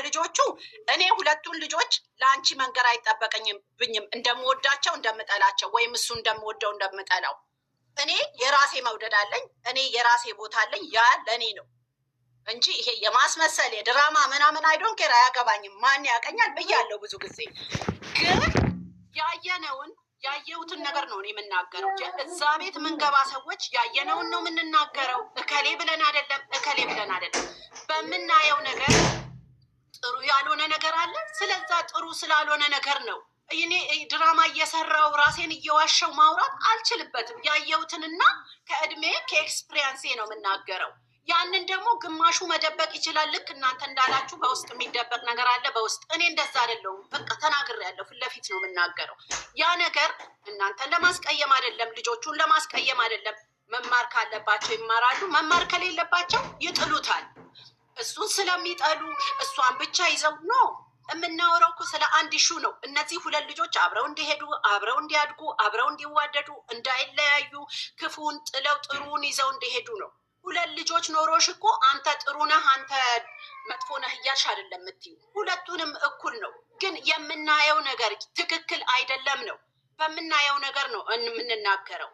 ለልጆቹ እኔ ሁለቱን ልጆች ለአንቺ መንገር አይጠበቅብኝም እንደምወዳቸው እንደምጠላቸው ወይም እሱ እንደምወደው እንደምጠላው። እኔ የራሴ መውደድ አለኝ፣ እኔ የራሴ ቦታ አለኝ። ያ ለእኔ ነው እንጂ ይሄ የማስመሰል የድራማ ምናምን አይዶን ኬር አያገባኝም። ማን ያቀኛል ብያለሁ ብዙ ጊዜ። ግን ያየሁትን ነገር ነው እኔ የምናገረው። እዛ ቤት ምንገባ ሰዎች ያየነውን ነው የምንናገረው። እከሌ ብለን አይደለም። በምናየው ነገር ጥሩ ያልሆነ ነገር አለ። ስለዛ ጥሩ ስላልሆነ ነገር ነው እኔ ድራማ እየሰራው ራሴን እየዋሸው ማውራት አልችልበትም። ያየሁትንና ከእድሜ ከኤክስፒሪየንሴ ነው የምናገረው። ያንን ደግሞ ግማሹ መደበቅ ይችላል። ልክ እናንተ እንዳላችሁ በውስጥ የሚደበቅ ነገር አለ። በውስጥ እኔ እንደዛ አይደለሁም። በቃ ተናግሬያለሁ። ፊት ለፊት ነው የምናገረው። ያ ነገር እናንተን ለማስቀየም አይደለም፣ ልጆቹን ለማስቀየም አይደለም። መማር ካለባቸው ይማራሉ፣ መማር ከሌለባቸው ይጥሉታል። እሱን ስለሚጠሉ እሷን ብቻ ይዘው ነው የምናወራው እኮ ስለ አንድ ሹ ነው። እነዚህ ሁለት ልጆች አብረው እንዲሄዱ፣ አብረው እንዲያድጉ፣ አብረው እንዲዋደዱ፣ እንዳይለያዩ፣ ክፉን ጥለው ጥሩን ይዘው እንዲሄዱ ነው። ሁለት ልጆች ኖሮሽ እኮ አንተ ጥሩ ነህ አንተ መጥፎ ነህ እያልሽ አይደለም የምትይው። ሁለቱንም እኩል ነው። ግን የምናየው ነገር ትክክል አይደለም ነው። በምናየው ነገር ነው የምንናገረው።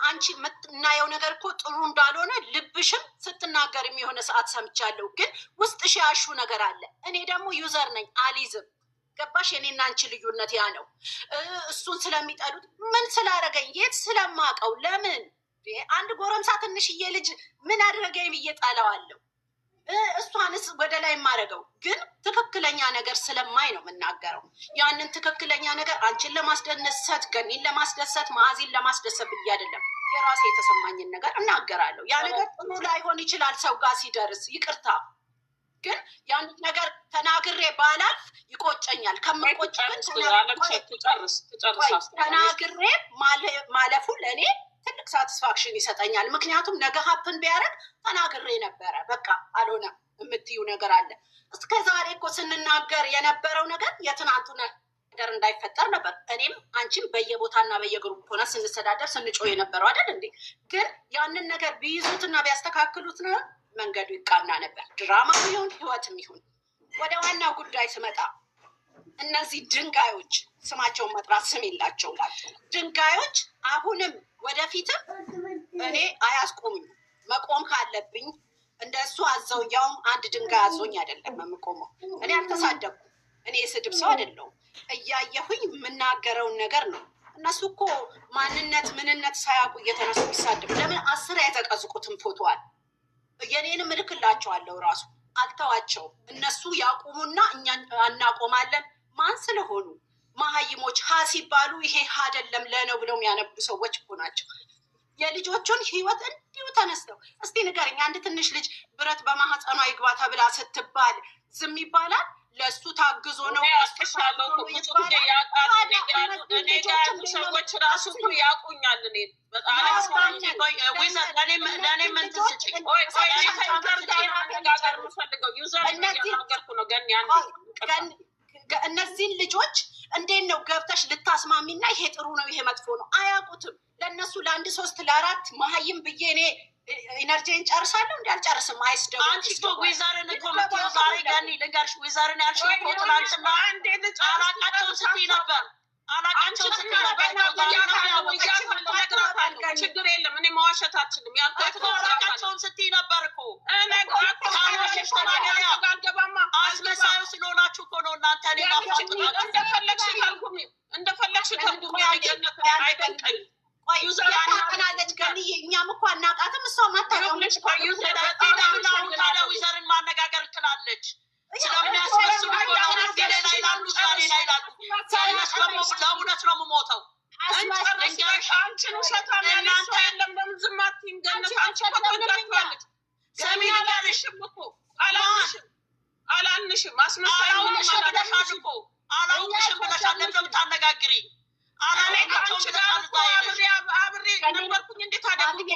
አንቺ የምናየው ነገር እኮ ጥሩ እንዳልሆነ ልብሽም ስትናገር የሆነ ሰዓት ሰምቻለሁ። ግን ውስጥሽ ያሹ ነገር አለ። እኔ ደግሞ ዩዘር ነኝ አሊዝም። ገባሽ? የኔና አንቺ ልዩነት ያ ነው። እሱን ስለሚጠሉት ምን ስላደረገኝ የት ስለማውቀው ለምን አንድ ጎረምሳ ትንሽዬ ልጅ ምን አድርገኝ ብዬ ጣለዋለሁ። እሷንስ ወደ ላይ የማደርገው ግን ትክክለኛ ነገር ስለማይ ነው የምናገረው። ያንን ትክክለኛ ነገር አንቺን ለማስደሰት፣ ገኒን ለማስደሰት፣ ማዕዚን ለማስደሰት ብዬ አይደለም። የራሴ የተሰማኝን ነገር እናገራለሁ። ያ ነገር ጥሩ ላይሆን ይችላል ሰው ጋር ሲደርስ፣ ይቅርታ። ግን ያን ነገር ተናግሬ ባላልፍ ይቆጨኛል። ከምቆጭ ግን ተናግሬ ማለፉ ለእኔ ትልቅ ሳቲስፋክሽን ይሰጠኛል። ምክንያቱም ነገ ሀፕን ቢያደርግ ተናግሬ ነበረ፣ በቃ አልሆነ የምትዩ ነገር አለ። እስከ ዛሬ እኮ ስንናገር የነበረው ነገር የትናንቱ ነገር እንዳይፈጠር ነበር። እኔም አንቺም በየቦታና በየግሩፕ ሆነ ስንሰዳደር ስንጮህ የነበረው አይደል እንዴ? ግን ያንን ነገር ቢይዙትና ቢያስተካክሉት ነው መንገዱ ይቃና ነበር። ድራማ ይሁን ህይወትም ይሁን። ወደ ዋናው ጉዳይ ስመጣ እነዚህ ድንጋዮች ስማቸውን መጥራት ስም የላቸው ድንጋዮች አሁንም ወደፊትም እኔ አያስቆሙኝ። መቆም ካለብኝ እንደሱ አዘው፣ ያውም አንድ ድንጋይ አዞኝ አይደለም የምቆመው። እኔ አልተሳደብኩም። እኔ የስድብ ሰው አይደለሁም። እያየሁኝ የምናገረውን ነገር ነው። እነሱ እኮ ማንነት ምንነት ሳያውቁ እየተነሱ ቢሳደቡ ለምን 10 የተቀዝቁትን ፎቶዋል የኔንም እልክላቸዋለሁ። ራሱ አልተዋቸውም። እነሱ ያቁሙና እኛ እናቆማለን። ማን ስለሆኑ መሀይሞች ሀ ሲባሉ ይሄ ሀ አይደለም ለነው ብለው የሚያነቡ ሰዎች እኮ ናቸው። የልጆቹን ህይወት እንዲሁ ተነስተው እስቲ ንገረኝ። አንድ ትንሽ ልጅ ብረት በማህፀኗ ይግባ ተብላ ስትባል ዝም ይባላል? ለሱ ታግዞ ነው ሰዎች ራሱ ያቁኛል። እኔ እነዚህን ልጆች እንዴት ነው ገብተሽ ልታስማሚና ይሄ ጥሩ ነው ይሄ መጥፎ ነው አያውቁትም። ለእነሱ ለአንድ 3 ለ4 መሀይም ብዬ እኔ ኢነርጂን ጨርሳለሁ። እንዳልጨርስም አይስደው። አንቺ እኮ ዊዘርን እኮ መጥተው ዛሬ ገኒ ልንገርሽ፣ ዊዘርን ያልሽው እኮ ትናንትና አላቃቸውን ስትይ ነበር። አላቃቸውን ስትይ ነበር። ችግር የለም እኔ መዋሸት አልችልም። አላቃቸውን ስትይ ነበር እኮ ካሞሽሽ ተናገሪያ። አስመሳዩ ስለሆናችሁ እኮ ነው እናንተ እኔ እንደፈለግሽ ካልኩኝ እንደፈለግሽ ካልኩኝ አይደንቀኝ ያናቀናለች ገኒ። እኛም እኮ አናቃትም። እሷ ማታቀምች ዊዘርን ማነጋገር ትላለች። ስለሚያስመስሉ ሌላ ይላሉ፣ ዛሬ ላይ ይላሉ። ለእውነት ነው የምሞተው። አንቺን ውሸታም እናንተ የለም ለምን ዝም አትይም? ገነት አንቺ እኮ ተንጋፋለች። ሰሚ አላልሽም እኮ አላልንሽም። አስመሳይ ሆነሻል ብለሻል እኮ አላውቅሽም ብለሻል። ለምን የምታነጋግሪ? አብሬ ነበርኩኝ። እንዴት አደረጉኝ?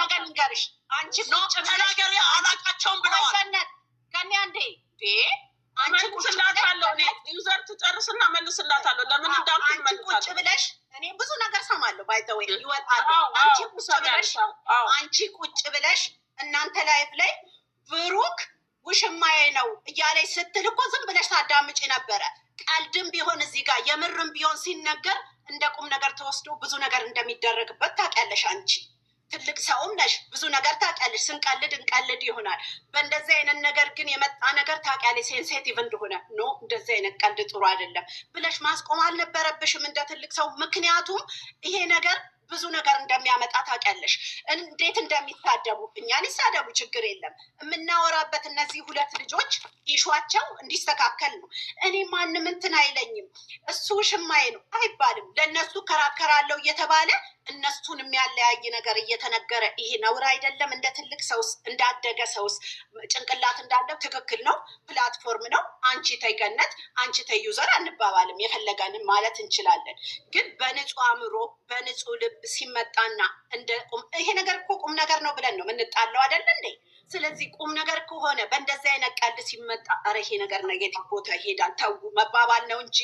ነገር ንገርሽ። አንቺ ተናገሪ። አላቃቸውም ብለዋል። ገኒ አንዴ መልስላታለሁ። ዩዘር ትጨርስና መልስላታለሁ። ለምን እንዳልኩኝ መልሳለሁ። ቁጭ ብለሽ እኔ ብዙ ነገር ሰማለሁ። ባይተወይ ይወጣል። አንቺ ቁጭ ብለሽ እናንተ ላይፍ ላይ ብሩክ ውሽማዬ ነው እያለች ስትል እኮ ዝም ብለሽ ታዳምጪ ነበረ። ቀልድም ቢሆን እዚህ ጋር የምርም ቢሆን ሲነገር እንደ ቁም ነገር ተወስዶ ብዙ ነገር እንደሚደረግበት ታውቂያለሽ። አንቺ ትልቅ ሰውም ነሽ፣ ብዙ ነገር ታውቂያለሽ። ስንቀልድ እንቀልድ ይሆናል። በእንደዚህ አይነት ነገር ግን የመጣ ነገር ታውቂያለሽ፣ ሴንሴቲቭ እንደሆነ ኖ እንደዚህ አይነት ቀልድ ጥሩ አይደለም ብለሽ ማስቆም አልነበረብሽም እንደ ትልቅ ሰው። ምክንያቱም ይሄ ነገር ብዙ ነገር እንደሚያመጣ ታውቂያለሽ። እንዴት እንደሚሳደቡ እኛን ይሳደቡ፣ ችግር የለም። የምናወራበት እነዚህ ሁለት ልጆች ኢሿቸው እንዲስተካከል ነው። እኔ ማንም እንትን አይለኝም፣ እሱ ሽማዬ ነው አይባልም። ለእነሱ ከራከራለው እየተባለ እነሱን የሚያለያይ ነገር እየተነገረ ይሄ ነውር አይደለም። እንደ ትልቅ ሰውስ እንዳደገ ሰውስ ጭንቅላት እንዳለው ትክክል ነው። ፕላትፎርም ነው። አንቺ ተይ ገነት፣ አንቺ ተይ ዩዘር አንባባልም። የፈለገንም ማለት እንችላለን። ግን በንጹህ አእምሮ በንጹህ ልብ ሲመጣና እንደ ይሄ ነገር እኮ ቁም ነገር ነው ብለን ነው የምንጣለው አይደለ እንዴ? ስለዚህ ቁም ነገር ከሆነ በእንደዚህ አይነት ቀልድ ሲመጣ ኧረ ይሄ ነገር ኔጌቲቭ ቦታ ይሄዳል ተው መባባል ነው እንጂ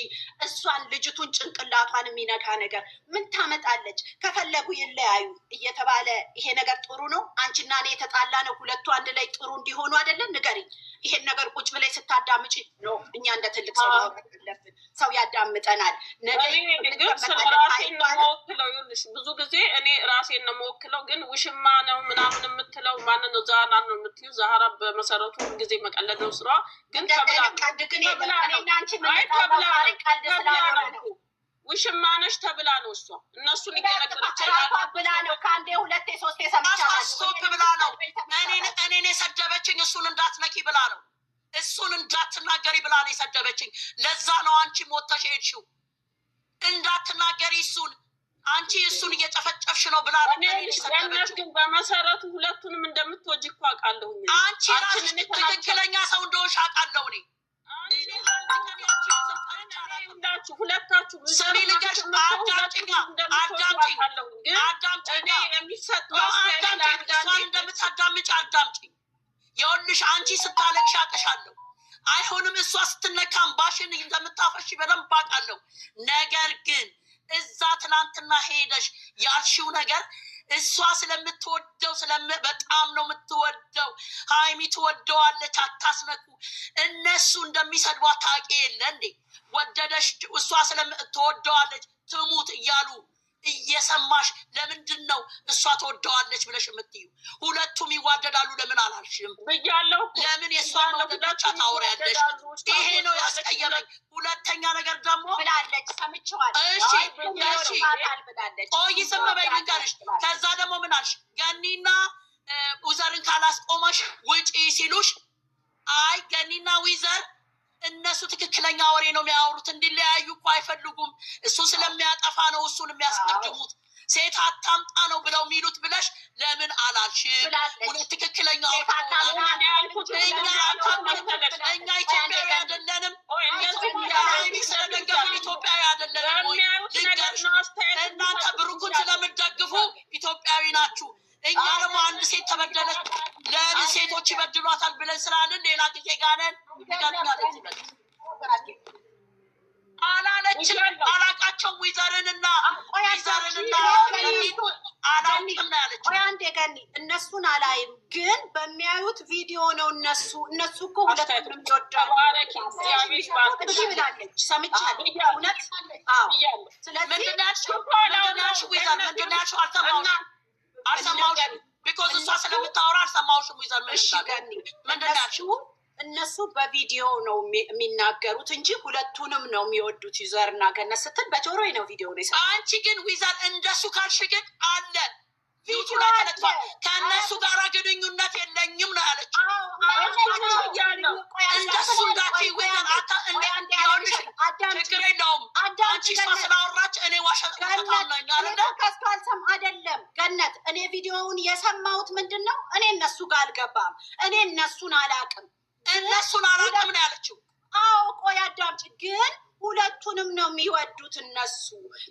እሷን ልጅቱን ጭንቅላቷን የሚነካ ነገር ምን ታመጣለች? ከፈለጉ ይለያዩ እየተባለ ይሄ ነገር ጥሩ ነው? አንቺና እኔ የተጣላ ነው ሁለቱ አንድ ላይ ጥሩ እንዲሆኑ አይደለን? ንገሪኝ። ይሄን ነገር ቁጭ ብላይ ስታዳምጪ ነው እኛ እንደ ትልቅ ሰው ያለብን ሰው ያዳምጠናል። ብዙ ጊዜ እኔ ራሴን ነው የምወክለው፣ ግን ውሽማ ነው ምናምን የምትለው ማን ነው? ዛህራ ነው የምትዩ። ዛህራ በመሰረቱ ጊዜ መቀለደው ስራ ግን ውሽማ ነሽ ተብላ ነው እሷ እነሱን እየነገረች ብላ ነው። ከአንዴ ሁለቴ ሶስቴ ሰምቻለሁ ብላ ነው እኔን የሰደበችኝ። እሱን እንዳትነኪ ብላ ነው፣ እሱን እንዳትናገሪ ብላ ነው የሰደበችኝ። ለዛ ነው አንቺ ሞተሽ ሄድሽው። እንዳትናገሪ እሱን አንቺ እሱን እየጨፈጨፍሽ ነው ብላ ነው የሰደበችኝ። ግን በመሰረቱ ሁለቱንም እንደምትወጂ እኮ አውቃለሁ። አንቺ ራስሽ ትክክለኛ ሰው እንደሆንሽ አውቃለሁ እኔ። ሁለታችሁ ስሚ ልንገርሽ፣ እሷን እንደምታዳምጪ አዳምጪኝ። ይኸውልሽ አንቺ ስታለቅሽ አውቅሻለሁ። አይሆንም እሷ ስትነካ እምባሽን እንደምታፈሽ በደንብ አውቃለሁ። ነገር ግን እዛ ትናንትና ሄደሽ ያልሽው ነገር እሷ ስለምትወደው በጣም ነው የምትወደው። ሀይሚ ትወደዋለች፣ አታስነኩ። እነሱ እንደሚሰድቧት ታውቂ የለ እንዴ? ወደደሽ እሷ ስለምትወደዋለች ትሙት እያሉ እየሰማሽ ለምንድን ነው እሷ ትወደዋለች ብለሽ የምትዩ? ሁለቱም ይዋደዳሉ ለምን አላልሽም? ብያለሁ። ለምን የእሷ መውደድ ብቻ ታወሪያለሽ? ይሄ ነው ያስቀየመኝ። ሁለተኛ ነገር ደግሞ ብላለች፣ ሰምቼዋለሁ። እሺ ቆይ ዝም በይ ልንገርሽ። ከዛ ደግሞ ምን አልሽ? ገኒና ዊዘርን ካላስቆመሽ ውጪ ሲሉሽ፣ አይ ገኒና ዊዘር እነሱ ትክክለኛ ወሬ ነው የሚያወሩት፣ እንዲለያዩ እኮ አይፈልጉም። እሱ ስለሚያጠፋ ነው እሱን የሚያስቀድሙት፣ ሴት አታምጣ ነው ብለው የሚሉት ብለሽ ለምን አላልሽም? ሁለት ትክክለኛ እኛ ኢትዮጵያዊ አይደለንም? ስለደገፉን ኢትዮጵያዊ አይደለንም ወይ? ልንገርሽ፣ እናንተ ብሩኩን ስለምትደግፉ ኢትዮጵያዊ ናችሁ። እኛ ደግሞ አንድ ሴት ተበደለች ለምን ሴቶች ይበድሏታል ብለን ስላለን ሌላ ጊዜ ጋነን አላለችም። አላቃቸው ዊዘርንና አላውቅም ነው ያለች። አንዴ ገኒ እነሱን አላይም፣ ግን በሚያዩት ቪዲዮ ነው። እነሱ እኮ ሁለቱንም ይወዳሉ ብላለች፣ ሰምቻለሁ። እውነት አልሰማሁሽም። ቢኮዝ እሷ ስለምታወራ አልሰማሁሽም። ዊዘር ምንድን ያልሽው? እነሱ በቪዲዮ ነው የሚናገሩት እንጂ ሁለቱንም ነው የሚወዱት። ዩዘር እና ገነት ስትል በጆሮ ነው ቪዲዮ ነው። አንቺ ግን ዊዘር እንደሱ ካልሽ ግን አለ ፊቱ ላይ ተለጥፏል። ከእነሱ ጋር ግንኙነት የለኝም ነው ያለችው። እንደሱ እንዳቺ ዊዘር ችግር የለውም። አንቺ እሷ ስላወራች እኔ ዋሸታምናኝ ከስካልሰም አይደለም ገነት። እኔ ቪዲዮውን የሰማሁት ምንድን ነው፣ እኔ እነሱ ጋር አልገባም። እኔ እነሱን አላቅም ነው ያለችው። አዎ ቆይ አዳምጪ። ግን ሁለቱንም ነው የሚወዱት እነሱ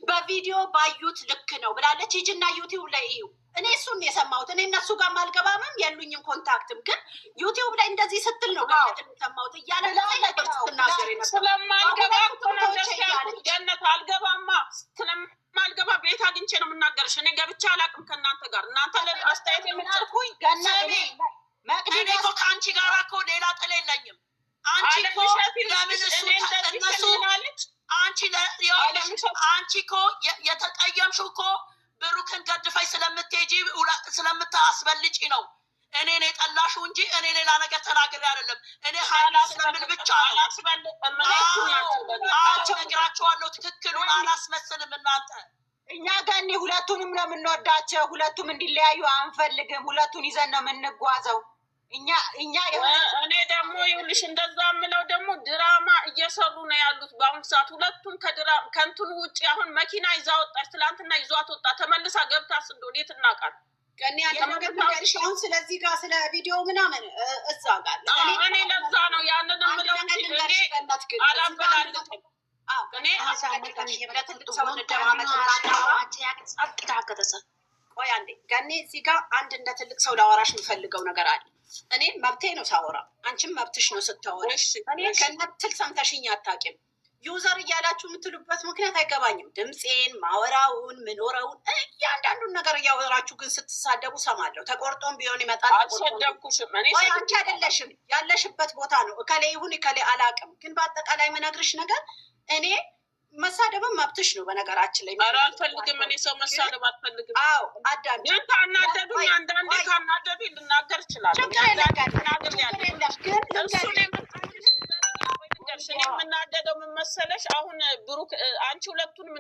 በቪዲዮ ባዩት ልክ ነው ብላለች። ሂጂና ዩቲዩብ ላይ እዩ። እኔ እሱን የሰማሁት እኔ እነሱ ጋር ማልገባምም የሉኝም ኮንታክትም፣ ግን ዩቲዩብ ላይ እንደዚህ ስትል ነው ገነት የሰማሁት እያለ ስትናገር ስለማልገባ ገነት አልገባማ ስለማልገባ ቤት አግኝቼ ነው የምናገርሽ። እኔ ገብቼ አላውቅም ከእናንተ ጋር እናንተ አስተያየት የምትጽፉኝ እኔ እኮ ከአንቺ ጋር እኮ ሌላ ጥል የለኝም። አንቺ እኮ ለምን እነሱ አንቺ እኮ የተቀየምሽው እኮ ብሩክን ገድፈሽ ስለምትሄጂ ስለምታስበልጪ ነው እኔን የጠላሽው እንጂ እኔ ሌላ ነገር ተናግሬ አይደለም። እኔ ሀይላ ስለምን ብቻ ነግራችኋለሁ። ትክክሉን አላስመስልም። እናንተ እኛ ገኒ ሁለቱንም ነው የምንወዳቸው። ሁለቱም እንዲለያዩ አንፈልግም። ሁለቱን ይዘን ነው የምንጓዘው። እኔ ደግሞ ይኸውልሽ እንደዛ የምለው ደግሞ ድራማ እየሰሩ ነው ያሉት በአሁኑ ሰዓት። ሁለቱም ከእንትኑ ውጭ አሁን መኪና ይዛ ወጣች። ትላንትና ይዟት ወጣ። ተመልሳ ገብታስ እንደሆነ የት እናውቃለን? አሁን ስለዚህ ጋር ስለ ቪዲዮ ምናምን እዛ ጋር እኔ ለዛ ነው ያንን የምለው እንጂ አላበላልጥም። ቆይ አንዴ ገኔ እዚህ ጋር አንድ እንደ ትልቅ ሰው ላወራሽ የምፈልገው ነገር አለ። እኔ መብቴ ነው ሳወራ፣ አንቺም መብትሽ ነው ስታወራ። እኔ ከነትል ሰምተሽኝ አታውቂም። ዩዘር እያላችሁ የምትሉበት ምክንያት አይገባኝም። ድምፄን ማወራውን ምኖረውን እያንዳንዱን ነገር እያወራችሁ ግን ስትሳደቡ ሰማለሁ። ተቆርጦም ቢሆን ይመጣል። አልሰደብኩሽም። አንቺ አይደለሽም ያለሽበት ቦታ ነው። እከሌ ይሁን እከሌ አላውቅም። ግን በአጠቃላይ የምነግርሽ ነገር እኔ መሳደብም መብትሽ ነው። በነገራችን ላይ ኧረ አልፈልግም። እኔ ሰው መሳደብ አልፈልግም። አዎ አዳም ግን ካናደዱኝ አንዳንዴ ካናደዱኝ ልናገር እችላለሁ። እኔ የምናደደው ምን መሰለሽ? አሁን ብሩክ አንቺ ሁለቱንም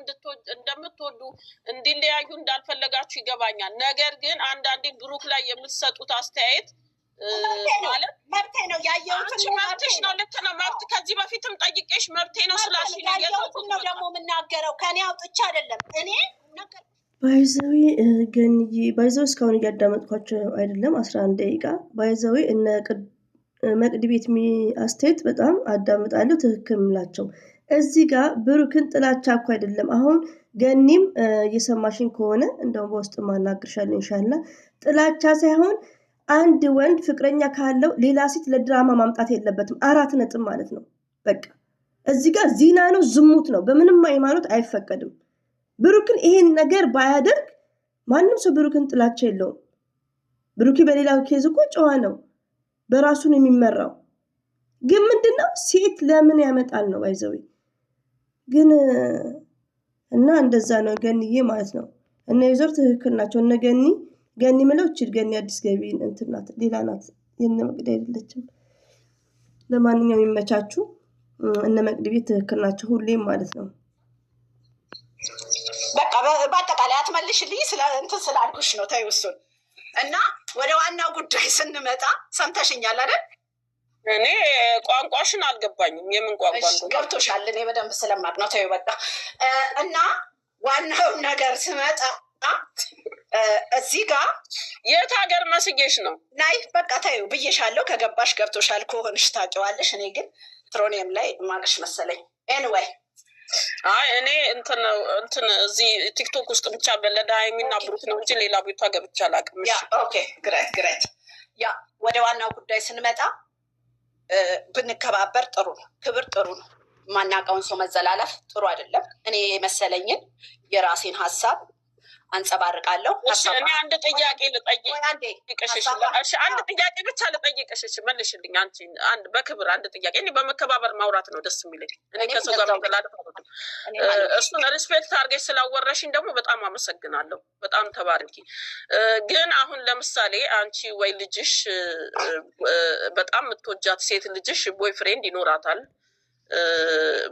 እንደምትወዱ እንዲለያዩ እንዳልፈለጋችሁ ይገባኛል። ነገር ግን አንዳንዴ ብሩክ ላይ የምትሰጡት አስተያየት ማለት መብቴ ነው። ያየሁት መብትሽ ነው። ልክ ነው። መብት ከዚህ በፊትም ጠይቄሽ መብቴ ነው ስላልሽኝ ነው ደግሞ የምናገረው። ከኔ አውጥቼ አይደለም። እኔ ባይዘዊ ገንዬ ባይዘዊ እስካሁን እያዳመጥኳቸው አይደለም። 11 ደቂቃ ባይዘዊ እነ መቅድ ቤት አስተያየት በጣም አዳምጣለሁ። ትክክል ምላቸው እዚህ ጋር ብሩክን ጥላቻ እኮ አይደለም። አሁን ገኒም እየሰማሽን ከሆነ እንደውም በውስጥ ማናገርሻለሁ ኢንሻአላህ። ጥላቻ ሳይሆን አንድ ወንድ ፍቅረኛ ካለው ሌላ ሴት ለድራማ ማምጣት የለበትም። 4 ነጥብ ማለት ነው። በቃ እዚህ ጋር ዚና ነው፣ ዝሙት ነው። በምንም ሃይማኖት አይፈቀድም። ብሩክን ይሄን ነገር ባያደርግ ማንም ሰው ብሩክን ጥላቻ የለውም። ብሩክ በሌላው ኬዝ እኮ ጨዋ ነው፣ በራሱን የሚመራው። ግን ምንድነው ሴት ለምን ያመጣል ነው ባይዘው። ግን እና እንደዛ ነው ገኒዬ ማለት ነው። እነ ዩዘር ትክክል ናቸው። እነ ገኒ ምለው እቺ ገኒ አዲስ ገቢ እንትን ናት፣ ሌላ ናት። የነ መቅድ አይደለችም። ለማንኛውም ይመቻችሁ። እነ መቅድ ቤት ትክክል ናቸው ሁሌም ማለት ነው። በቃ በአጠቃላይ አትመልሽልኝ እንትን ስላልኩሽ ነው። ተይው እሱን እና ወደ ዋናው ጉዳይ ስንመጣ ሰምተሽኛል አይደል? እኔ ቋንቋሽን አልገባኝም። የምን ቋንቋ ነው? ገብቶሻል። እኔ በደንብ ስለማቅ ነው። ተይው በቃ እና ዋናው ነገር ስመጣ እዚህ ጋር የት ሀገር መስጌሽ ነው? ናይ በቃ ተይው ብዬሻለሁ። ከገባሽ ገብቶሻል፣ ከሆንሽ ታውቂዋለሽ። እኔ ግን ትሮኒየም ላይ ማቅሽ መሰለኝ። ኤኒዌይ አይ እኔ እንትን እዚህ ቲክቶክ ውስጥ ብቻ በለዳይሚና ብሩክ ነው እንጂ ሌላ ቤቷ ገብቻ አላውቅም። ያ ኦኬ ግሬት። ያ ወደ ዋናው ጉዳይ ስንመጣ ብንከባበር ጥሩ ነው። ክብር ጥሩ ነው። ማናውቀውን ሰው መዘላለፍ ጥሩ አይደለም። እኔ መሰለኝን የራሴን ሀሳብ አንጸባርቃለሁ። እኔ አንድ ጥያቄ ልጠይቅሽ። አንድ ጥያቄ ብቻ ልጠይቅሽ፣ መልሽልኝ። አንድ በክብር አንድ ጥያቄ። እኔ በመከባበር ማውራት ነው ደስ የሚለኝ። እኔ ከሰው ጋር መገላለፍ እሱን ሪስፔክት አድርገሽ ስላወራሽኝ ደግሞ በጣም አመሰግናለሁ። በጣም ተባርኪ። ግን አሁን ለምሳሌ አንቺ ወይ ልጅሽ በጣም የምትወጃት ሴት ልጅሽ ቦይፍሬንድ ይኖራታል።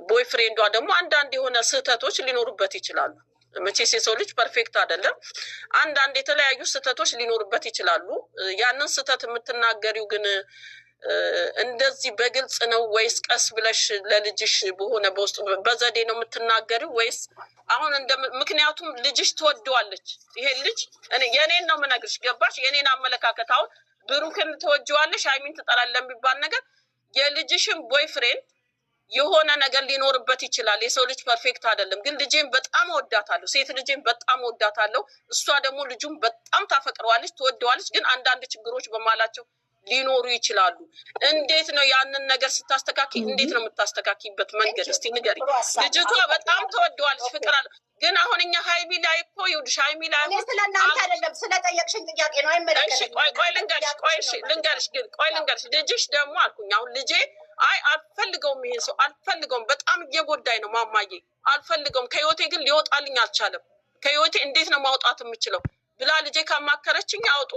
ቦይፍሬንዷ ደግሞ አንዳንድ የሆነ ስህተቶች ሊኖሩበት ይችላሉ። መቼስ የሰው ልጅ ፐርፌክት አይደለም። አንዳንድ የተለያዩ ስህተቶች ሊኖርበት ይችላሉ። ያንን ስህተት የምትናገሪው ግን እንደዚህ በግልጽ ነው ወይስ ቀስ ብለሽ ለልጅሽ በሆነ በውስጥ በዘዴ ነው የምትናገሪው ወይስ አሁን ምክንያቱም ልጅሽ ትወደዋለች። ይሄ ልጅ የኔን ነው የምነግርሽ፣ ገባሽ? የኔን አመለካከት አሁን ብሩክን ትወጂዋለሽ፣ ሃይሚን ትጠላለህ የሚባል ነገር የልጅሽን ቦይፍሬንድ የሆነ ነገር ሊኖርበት ይችላል። የሰው ልጅ ፐርፌክት አይደለም። ግን ልጄን በጣም ወዳታለሁ፣ ሴት ልጄን በጣም ወዳታለሁ። እሷ ደግሞ ልጁን በጣም ታፈቅረዋለች፣ ትወደዋለች። ግን አንዳንድ ችግሮች በማላቸው ሊኖሩ ይችላሉ። እንዴት ነው ያንን ነገር ስታስተካኪ እንዴት ነው የምታስተካኪበት መንገድ እስቲ ንገሪ። ልጅቷ በጣም ተወደዋለች፣ ፍቅር አለ። ግን አሁን እኛ ሃይሚ ላይ እኮ ይኸውልሽ፣ ሃይሚ ላይ እኔ ስለናንተ አይደለም ስለጠየቅሽኝ ጥያቄ ነው። አይመለከትም። ቆይ ልንገርሽ፣ ልጅሽ ደግሞ አልኩኝ አሁን ልጄ አልፈልገውም፣ ይሄን ሰው አልፈልገውም፣ በጣም እየጎዳኝ ነው ማማዬ፣ አልፈልገውም፣ ከህይወቴ ግን ሊወጣልኝ አልቻለም፣ ከህይወቴ እንዴት ነው ማውጣት የምችለው ብላ ልጄ ካማከረችኝ አውጡ።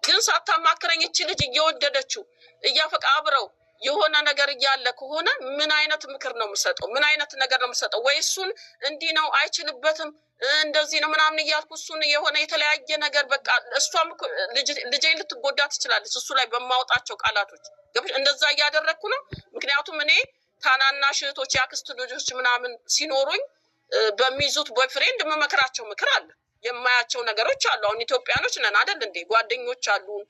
ግን ሳታማከረኝ እቺ ልጅ እየወደደችው እያፈቃ አብረው የሆነ ነገር እያለ ከሆነ ምን አይነት ምክር ነው የምሰጠው? ምን አይነት ነገር ነው የምሰጠው? ወይ እሱን እንዲህ ነው አይችልበትም እንደዚህ ነው ምናምን እያልኩ እሱን የሆነ የተለያየ ነገር በቃ እሷም ልጄ ልትጎዳ ትችላለች እሱ ላይ በማውጣቸው ቃላቶች። እንደዛ እያደረግኩ ነው። ምክንያቱም እኔ ታናናሽ እህቶች የአክስት ልጆች ምናምን ሲኖሩኝ በሚይዙት ቦይፍሬንድ የምመክራቸው ምክር አለ። የማያቸው ነገሮች አሉ። አሁን ኢትዮጵያኖች ነን አይደል እንዴ? ጓደኞች አሉን፣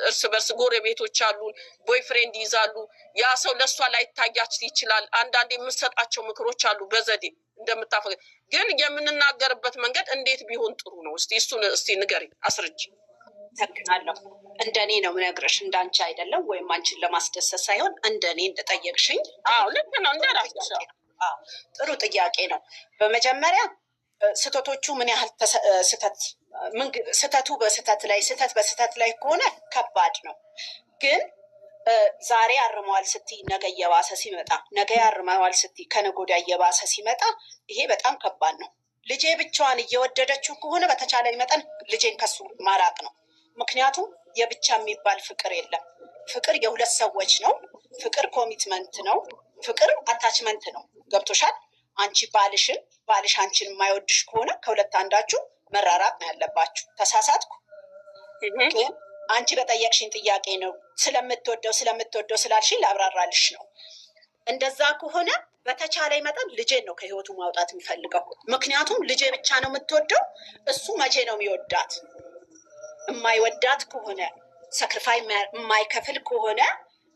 እርስ በርስ ጎረቤቶች አሉን፣ ቦይፍሬንድ ይይዛሉ። ያ ሰው ለእሷ ላይታያች ይችላል። አንዳንድ የምንሰጣቸው ምክሮች አሉ በዘዴ እንደምታፈቅ። ግን የምንናገርበት መንገድ እንዴት ቢሆን ጥሩ ነው? እሱን ንገሪ፣ አስረጅ። ተክናለሁ። እንደኔ ነው ምነግርሽ፣ እንዳንቺ አይደለም፣ ወይም አንቺን ለማስደሰት ሳይሆን እንደኔ እንደጠየቅሽኝ። ልክ ነው፣ እንደራስሽ። ጥሩ ጥያቄ ነው። በመጀመሪያ ስህተቶቹ ምን ያህል ስህተቱ በስህተት ላይ ከሆነ ከባድ ነው። ግን ዛሬ ያርመዋል ስትይ ነገ እየባሰ ሲመጣ፣ ነገ ያርመዋል ስትይ ከነገ ወዲያ እየባሰ ሲመጣ ይሄ በጣም ከባድ ነው። ልጄ ብቻዋን እየወደደችው ከሆነ በተቻለ መጠን ልጄን ከሱ ማራቅ ነው። ምክንያቱም የብቻ የሚባል ፍቅር የለም። ፍቅር የሁለት ሰዎች ነው። ፍቅር ኮሚትመንት ነው። ፍቅር አታችመንት ነው። ገብቶሻል? አንቺ ባልሽ አንቺን የማይወድሽ ከሆነ ከሁለት አንዳችሁ መራራቅ ነው ያለባችሁ። ተሳሳትኩ? ግን አንቺ በጠየቅሽኝ ጥያቄ ነው ስለምትወደው ስላልሽኝ ላብራራልሽ ነው። እንደዛ ከሆነ በተቻለ መጠን ልጄን ነው ከህይወቱ ማውጣት የሚፈልገው። ምክንያቱም ልጄ ብቻ ነው የምትወደው። እሱ መቼ ነው የሚወዳት? የማይወዳት ከሆነ ሰክሪፋይ የማይከፍል ከሆነ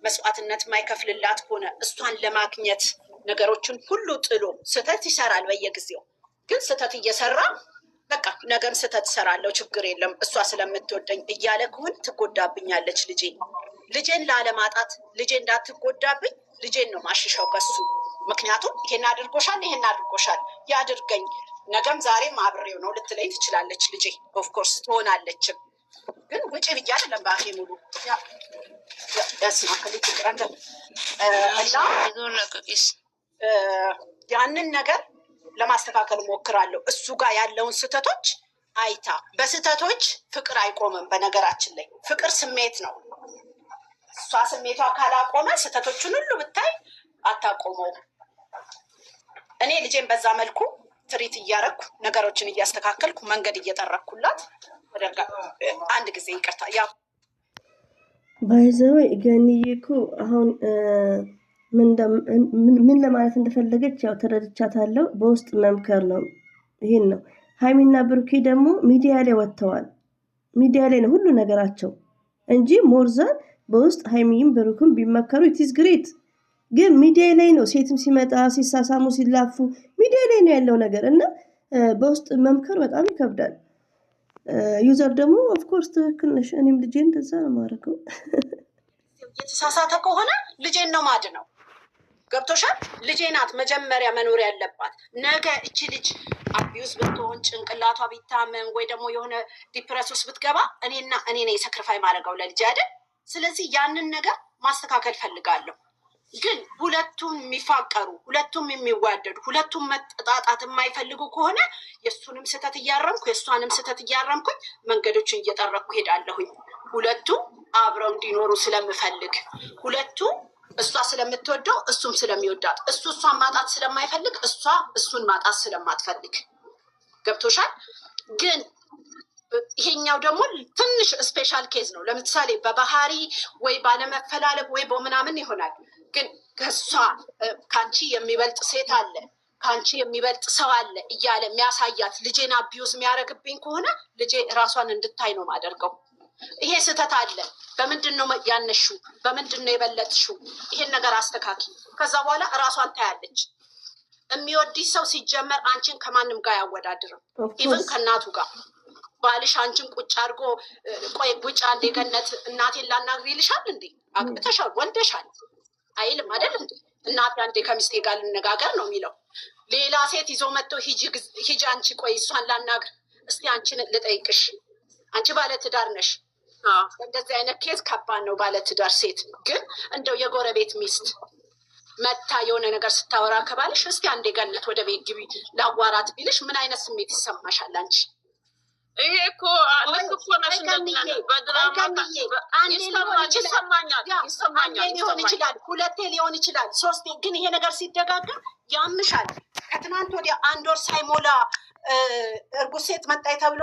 መስዋዕትነት የማይከፍልላት ከሆነ እሷን ለማግኘት ነገሮችን ሁሉ ጥሎ ስህተት ይሰራል በየጊዜው። ግን ስህተት እየሰራ በቃ ነገም ስህተት እሰራለሁ ችግር የለም እሷ ስለምትወደኝ እያለ ከሆነ ትጎዳብኛለች ልጄን ላለማጣት፣ ልጄ እንዳትጎዳብኝ ልጄን ነው ማሽሻው ከሱ። ምክንያቱም ይሄን አድርጎሻል ያድርገኝ፣ ነገም ዛሬም አብሬው ነው ልትለኝ ትችላለች ልጄ። ኦፍኮርስ ትሆናለችም። ግን ውጭ ብዬ አይደለም በአፌ ሙሉ ያንን ነገር ለማስተካከል ሞክራለሁ። እሱ ጋር ያለውን ስህተቶች አይታ፣ በስህተቶች ፍቅር አይቆምም። በነገራችን ላይ ፍቅር ስሜት ነው። እሷ ስሜቷ ካላቆመ ስህተቶቹን ሁሉ ብታይ አታቆመውም። እኔ ልጄን በዛ መልኩ ትሪት እያረኩ ነገሮችን እያስተካከልኩ መንገድ እየጠረኩላት አንድ ጊዜ ይቅርታ ባይዘው ገንዬ እኮ አሁን ምን ለማለት እንደፈለገች ያው ተረድቻታለሁ። በውስጥ መምከር ነው። ይሄን ነው። ሃይሚና ብሩኬ ደግሞ ሚዲያ ላይ ወጥተዋል። ሚዲያ ላይ ነው ሁሉ ነገራቸው እንጂ ሞርዛን በውስጥ ሃይሚም ብሩክም ቢመከሩ ኢትስ ግሬት። ግን ሚዲያ ላይ ነው ሴትም ሲመጣ ሲሳሳሙ ሲላፉ ሚዲያ ላይ ነው ያለው ነገር እና በውስጥ መምከር በጣም ይከብዳል። ዩዘር ደግሞ ኦፍኮርስ ትክክል ነሽ። እኔም ልጄን እንደዛ ነው ማረከው። የተሳሳተ ከሆነ ልጄን ነው ማድነው። ገብቶሻል? ልጄ ናት መጀመሪያ መኖር ያለባት። ነገ እቺ ልጅ አቢዩዝ ብትሆን ጭንቅላቷ ቢታመም ወይ ደግሞ የሆነ ዲፕረስ ውስጥ ብትገባ እኔ ነኝ ሰክሪፋይ ማድረገው ለልጅ አይደል? ስለዚህ ያንን ነገር ማስተካከል ፈልጋለሁ። ግን ሁለቱም የሚፋቀሩ ሁለቱም የሚዋደዱ ሁለቱም መጠጣጣት የማይፈልጉ ከሆነ የእሱንም ስህተት እያረምኩ የእሷንም ስህተት እያረምኩኝ መንገዶችን እየጠረኩ ሄዳለሁኝ። ሁለቱ አብረው እንዲኖሩ ስለምፈልግ፣ ሁለቱ እሷ ስለምትወደው እሱም ስለሚወዳት፣ እሱ እሷን ማጣት ስለማይፈልግ እሷ እሱን ማጣት ስለማትፈልግ። ገብቶሻል? ግን ይሄኛው ደግሞ ትንሽ ስፔሻል ኬዝ ነው። ለምሳሌ በባህሪ ወይ ባለመፈላለግ ወይ በምናምን ይሆናል። ግን ከሷ ከአንቺ የሚበልጥ ሴት አለ፣ ከአንቺ የሚበልጥ ሰው አለ እያለ የሚያሳያት ልጄን አቢዩዝ የሚያደርግብኝ ከሆነ ልጄ ራሷን እንድታይ ነው ማደርገው። ይሄ ስህተት አለ። በምንድን ነው ያነሽው? በምንድን ነው የበለጥሽው? ይሄን ነገር አስተካኪ። ከዛ በኋላ እራሷን ታያለች። የሚወድሽ ሰው ሲጀመር አንቺን ከማንም ጋር አያወዳድርም። ኢቭን ከእናቱ ጋር ባልሽ አንቺን ቁጭ አድርጎ ቆይ ውጭ አንዴ ገነት እናቴን ላናግር ይልሻል እንዴ? አግብተሻል ወልደሻል አይልም አይደል እንዴ? እናቴ አንዴ ከሚስቴ ጋር ልነጋገር ነው የሚለው። ሌላ ሴት ይዞ መጥቶ ሂጂ አንቺ ቆይ እሷን ላናግር እስቲ አንቺን ልጠይቅሽ፣ አንቺ ባለትዳር ነሽ። እንደዚህ አይነት ኬዝ ከባድ ነው። ባለትዳር ሴት ግን እንደው የጎረቤት ሚስት መታ የሆነ ነገር ስታወራ ከባልሽ እስቲ አንዴ ገነት ወደ ቤት ግቢ ላዋራት ቢልሽ ምን አይነት ስሜት ይሰማሻል አንቺ? ይሄ እኮ ልክ እኮ ነሽ። በድራማ ይሰማኛል፣ ሊሆን ይችላል፣ ሁለቴ ሊሆን ይችላል፣ ሶስቴ። ግን ይሄ ነገር ሲደጋገም ያምሻል። ከትናንት ወዲያ 1 ወር ሳይሞላ እርጉዝ ሴት መጣይ ተብሎ